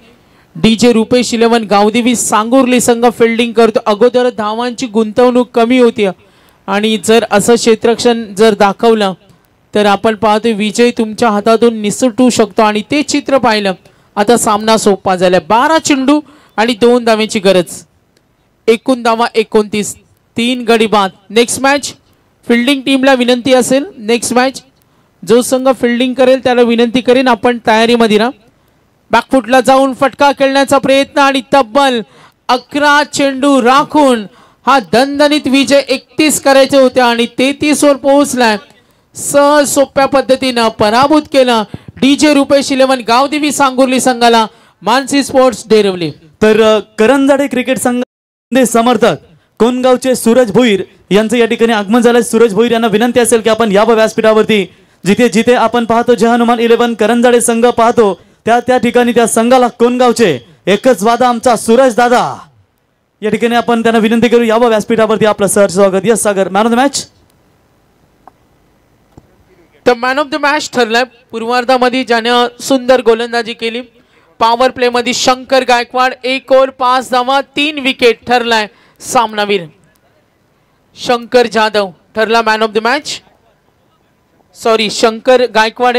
डीजे रुपेश 11 गावदेवी सांगुर्ली संघ फिल्डिंग करतो. अगोदर धावांची गुंतवणूक कमी होती आणि जर असं क्षेत्ररक्षण जर दाखवलं तर आपण पाहतो विजय तुमच्या हातातून निसटू शकतो आणि ते चित्र पाहिलं. आता सामना सोपा झाला. 12 चेंडू आणि 2 धावेची गरज. एकूण धावा 29. 3 गडी बाद. नेक्स्ट मॅच फिल्डिंग टीमला विनंती असेल. नेक्स्ट मॅच जो संघ फिल्डिंग करेल त्याला विनंती करेन आपण तयारीमध्ये राहा. बॅकफुटला जाऊन फटका खेळण्याचा प्रयत्न आणि तब्बल 11 चेंडू राखून हा दणदणीत विजय 31 करायचे होते आणि 33 वर पोहोचलाय. सहज सोप्या पद्धतीनं पराभूत केलं डीजे रुपेश 11 गावदेवी सांगुर्ली संघाला मानसी स्पोर्ट्स डेरवली. तर करंजाडे क्रिकेट संघाचे समर्थक कोणगावचे सूरज भोईर यांचं या ठिकाणी आगमन झालं. सूरज भोईर यांना विनंती असेल की आपण यावं व्यासपीठावरती. जिथे जिथे आपण पाहतो जय हनुमान 11 करंजाडे संघ पाहतो त्या ठिकाणी त्या संघाला कोणगावचे एकच वादा आमचा सूरज दादा. या ठिकाणी आपण त्यांना विनंती करू यावं व्यासपीठावरती. आपलं सर स्वागत. Yes Sagar. Man of the match. तर मॅन ऑफ द मॅच ठरलाय पूर्वार्धामध्ये ज्यानं सुंदर गोलंदाजी केली. पॉवर प्ले मध्ये शंकर गायकवाड 1 ओव्हर 5 धावा 3 विकेट ठरलाय सामनावीर. शंकर जाधव ठरला man of the match. Sorry Shankar Gaikwad.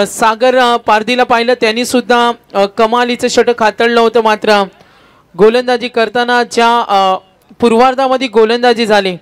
Sagar पारदीला पाहिलं त्यांनी सुद्धा कमालीचं षटक हाताळलं होतं. मात्र गोलंदाजी करताना ज्या पूर्वार्धामध्ये गोलंदाजी झाली